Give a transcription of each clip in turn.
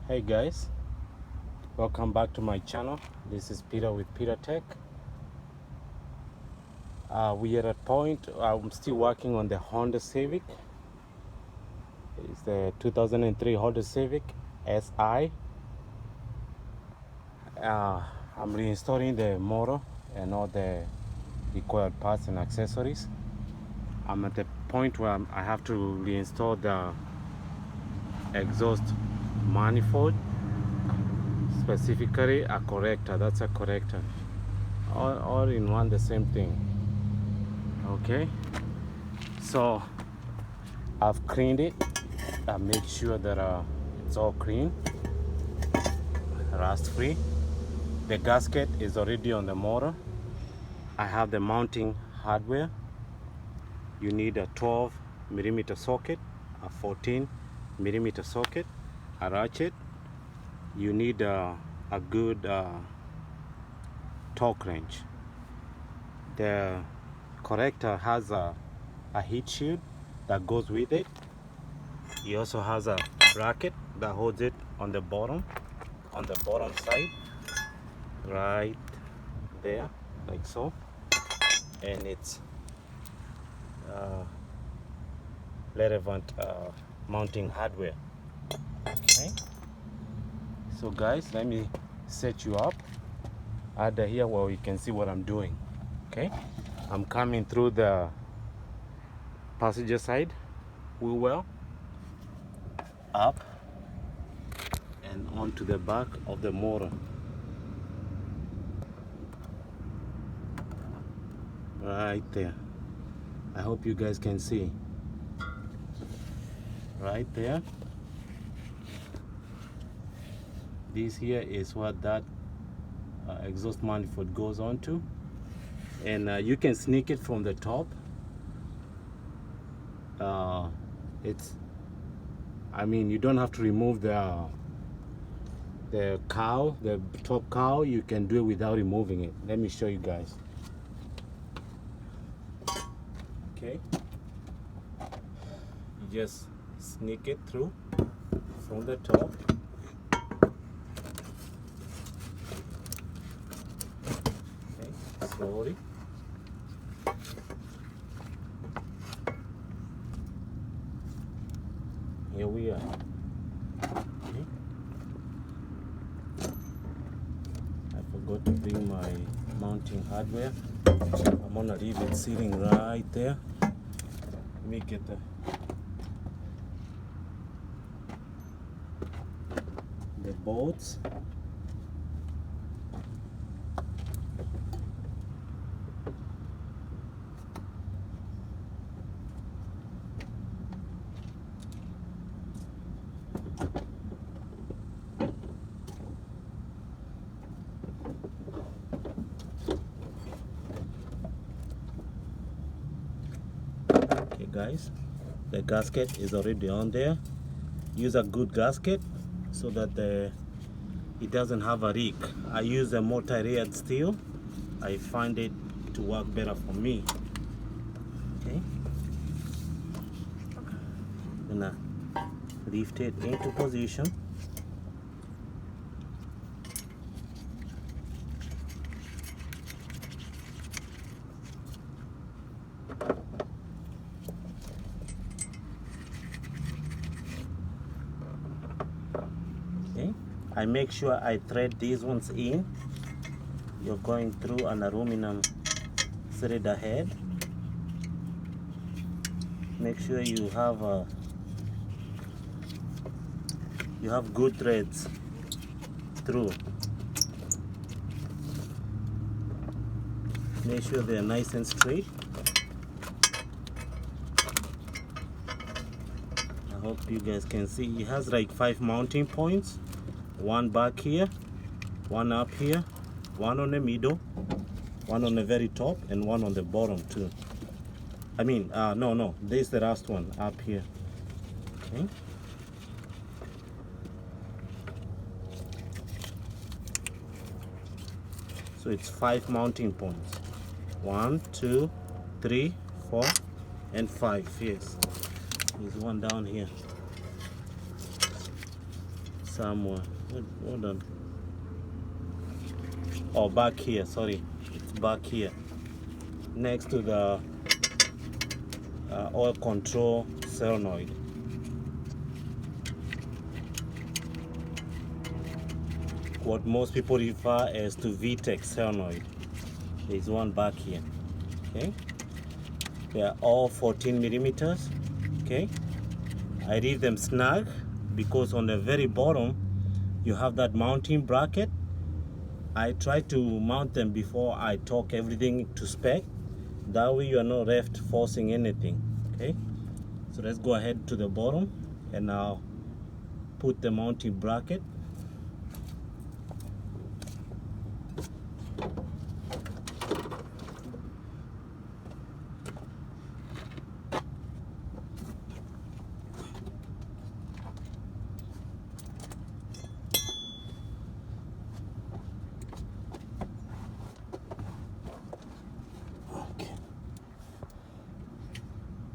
Hey guys, welcome back to my channel. This is Peter with Peter Tech. We are at point, I'm still working on the Honda Civic. It's the 2003 Honda Civic SI. I'm reinstalling the motor and all the required parts and accessories. I'm at the point where I have to reinstall the exhaust manifold, specifically a corrector. That's a corrector. All in one, the same thing. Okay, so I've cleaned it. I make sure that it's all clean, rust free. The gasket is already on the motor. I have the mounting hardware. You need a 12mm socket, a 14mm socket, a ratchet. You need a good torque wrench. The corrector has a heat shield that goes with it. It also has a bracket that holds it on the bottom side, right there, like so. And it's relevant mounting hardware. Okay, so guys, let me set you up either here where you can see what I'm doing. Okay, I'm coming through the passenger side wheel well, up and onto the back of the motor. Right there. I hope you guys can see. Right there. This here is what that exhaust manifold goes onto, and you can sneak it from the top. You don't have to remove the top cowl. You can do it without removing it. Let me show you guys. Okay, you just sneak it through from the top. Okay, slowly. Here we are. Okay. I forgot to bring my mounting hardware. I'm gonna leave it sitting right there. Let me get the bolts. Okay guys, the gasket is already on there. Use a good gasket so that it doesn't have a leak. I use a multi-layered steel. I find it to work better for me. Okay, I'm gonna lift it into position. Okay, I make sure I thread these ones in. You're going through an aluminum threader head. Make sure you have good threads through. Make sure they're nice and straight. I hope you guys can see. It has like 5 mounting points. One back here, one up here, one on the middle, one on the very top, and one on the bottom too. No, this is the last one up here. Okay. So it's 5 mounting points. 1, 2, 3, 4, and 5. Yes. There's one down here. somewhere. Hold on. Oh, back here, sorry. It's back here. Next to the oil control solenoid. What most people refer as to VTEC solenoid. There's one back here. Okay. They are all 14 millimeters. Okay. I leave them snug because on the very bottom you have that mounting bracket. I try to mount them before I torque everything to spec. That way you are not left forcing anything. Okay. So let's go ahead to the bottom and now put the mounting bracket.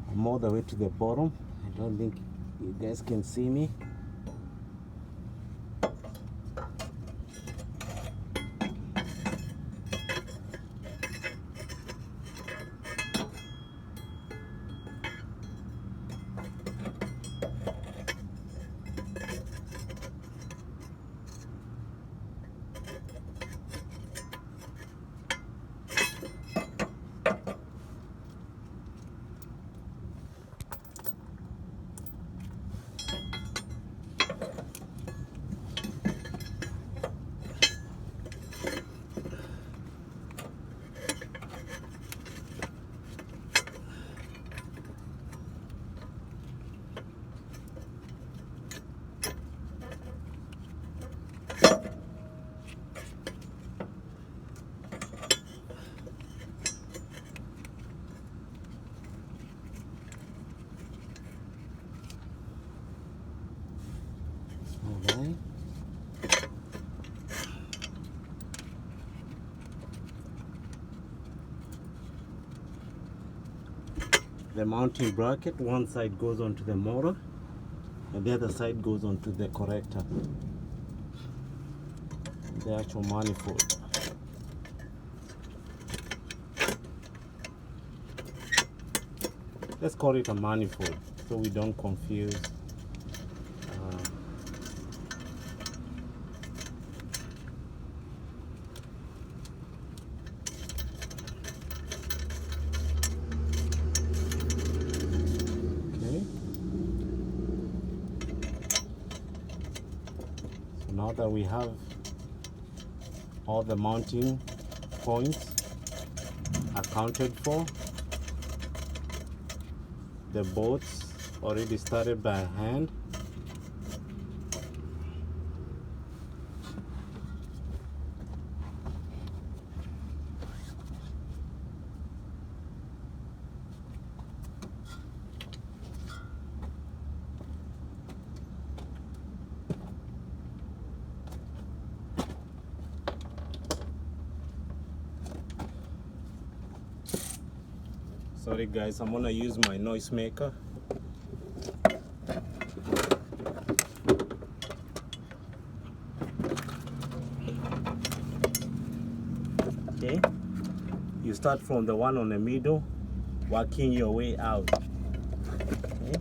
I'm all the way to the bottom. I don't think you guys can see me. Alright. The mounting bracket, one side goes onto the motor and the other side goes onto the corrector, the actual manifold. Let's call it a manifold so we don't confuse. Now that we have all the mounting points accounted for, the bolts already started by hand, sorry guys, I'm gonna use my noise maker. Okay, you start from the one on the middle, working your way out. Okay.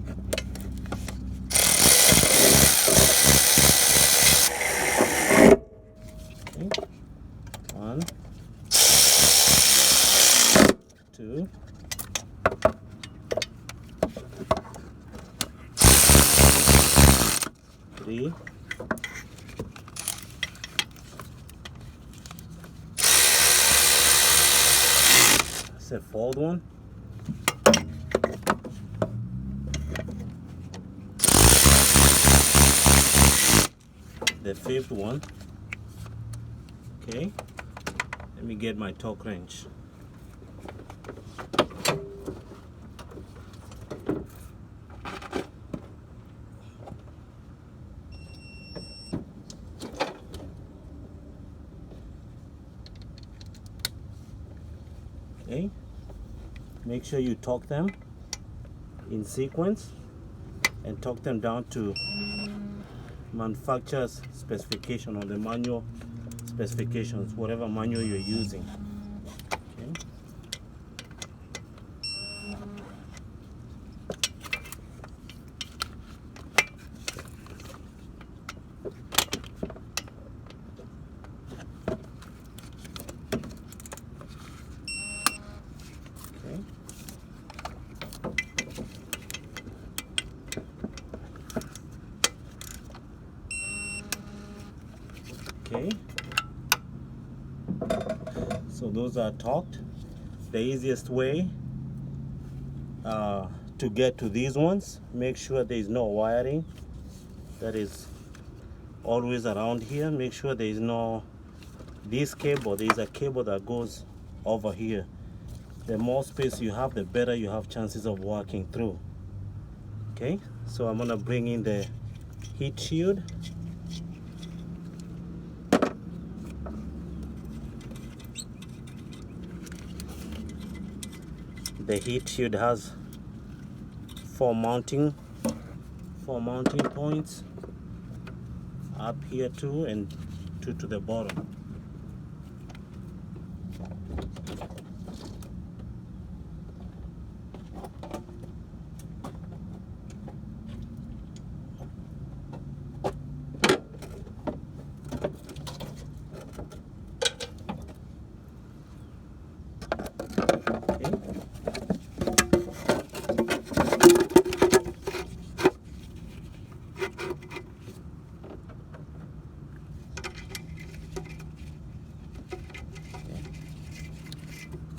Okay. 1, 2, 3, 4th one, the 5th one. Okay, let me get my torque wrench. Okay, make sure you torque them in sequence and torque them down to manufacturer's specification or the manual specifications, whatever manual you're using. Okay. Okay, so those are torqued. The easiest way to get to these ones, make sure there is no wiring that is always around here. Make sure there is no this cable. There is a cable that goes over here. The more space you have, the better you have chances of working through. Okay, so I'm gonna bring in the heat shield. The heat shield has four mounting points up here too, and two to the bottom.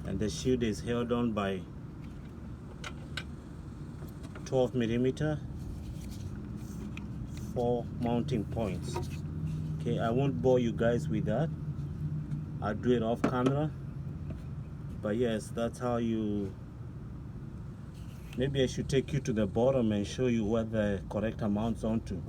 And the shield is held on by 12mm 4 mounting points. Okay, I won't bore you guys with that. I'll do it off camera. But yes, that's how you. Maybe I should take you to the bottom and show you what the correct amount's onto.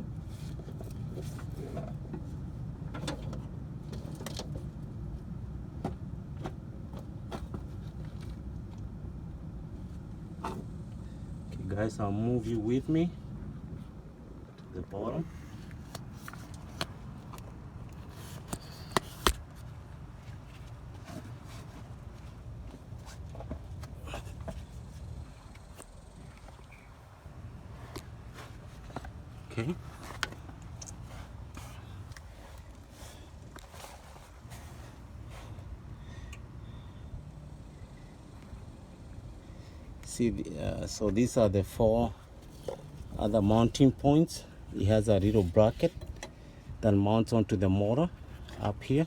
Guys, I'll move you with me to the bottom. Okay. See, so these are the 4 other mounting points. It has a little bracket that mounts onto the motor up here.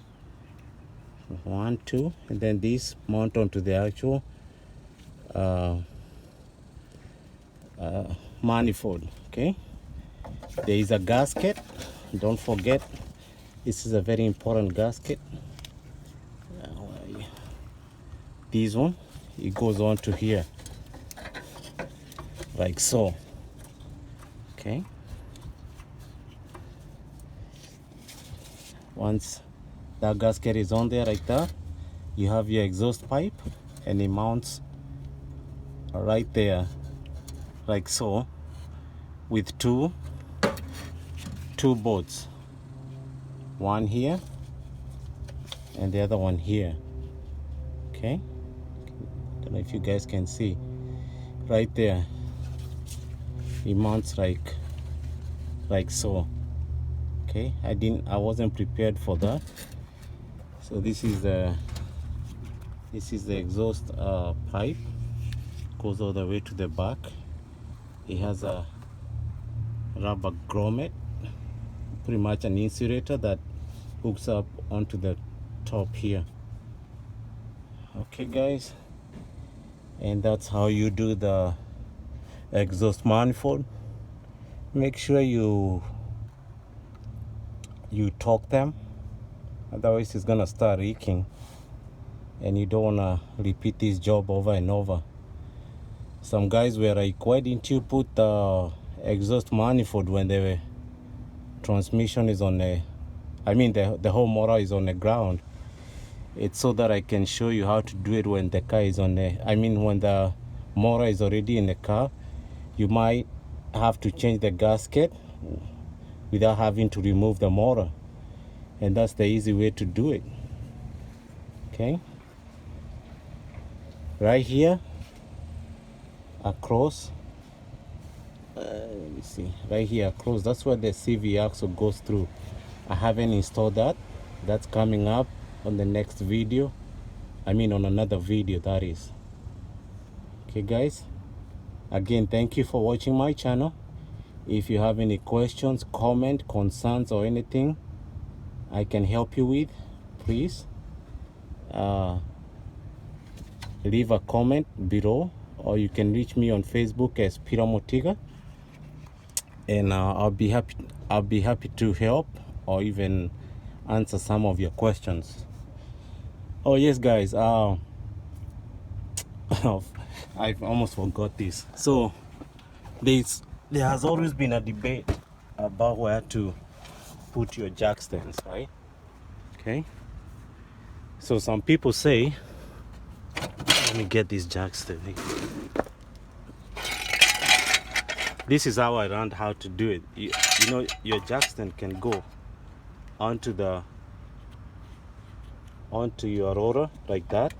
1, 2, and then these mount onto the actual manifold. Okay, there is a gasket. Don't forget, this is a very important gasket. This one, it goes on to here, like so. Okay, once that gasket is on there like that, you have your exhaust pipe, and it mounts right there like so, with two bolts, one here and the other one here. Okay, don't know if you guys can see right there. It mounts like so. Okay, I wasn't prepared for that. So this is the exhaust pipe, goes all the way to the back. It has a rubber grommet, pretty much an insulator that hooks up onto the top here. Okay guys, and that's how you do the exhaust manifold. Make sure you torque them, otherwise it's gonna start leaking, and you don't wanna repeat this job over and over. Some guys were like, why didn't you put the exhaust manifold when the transmission is on the, the whole motor is on the ground? It's so that I can show you how to do it when the car is on the, when the motor is already in the car. You might have to change the gasket without having to remove the motor, and that's the easy way to do it. Okay, right here across, let me see, right here across, that's where the CV axle goes through. I haven't installed that. That's coming up on the next video. I mean on another video, that is. Okay guys, again, thank you for watching my channel. If you have any questions, comment, concerns, or anything I can help you with, please leave a comment below, or you can reach me on Facebook as Peter Motiga, and I'll be happy to help or even answer some of your questions. Oh yes guys, I've almost forgot this. So there has always been a debate about where to put your jack stands, right? Okay, so some people say, let me get this jack stand. This is how I learned how to do it. You know, your jack stand can go onto your rotor like that.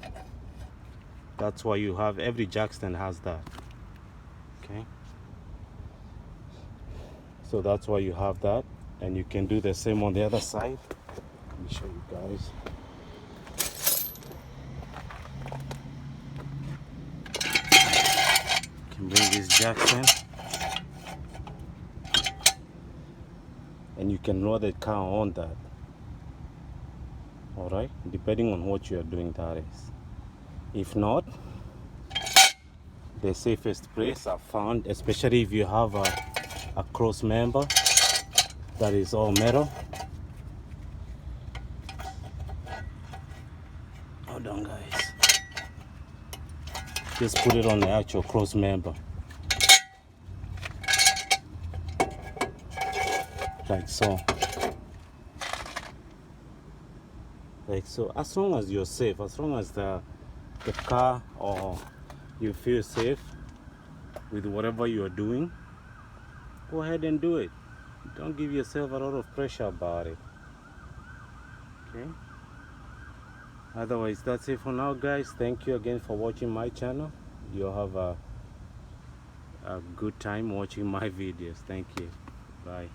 That's why you have, every jack stand has that. Okay, so that's why you have that, and you can do the same on the other side. Let me show you guys. You can bring this jack stand, and you can load the car on that. All right, depending on what you are doing, that is. If not, the safest place I've found, especially if you have a cross member that is all metal. Hold on guys, just put it on the actual cross member like so. Like so. As long as you're safe, as long as the car, or you feel safe with whatever you're doing, go ahead and do it. Don't give yourself a lot of pressure about it. Okay, otherwise that's it for now guys. Thank you again for watching my channel. You'll have a good time watching my videos. Thank you. Bye.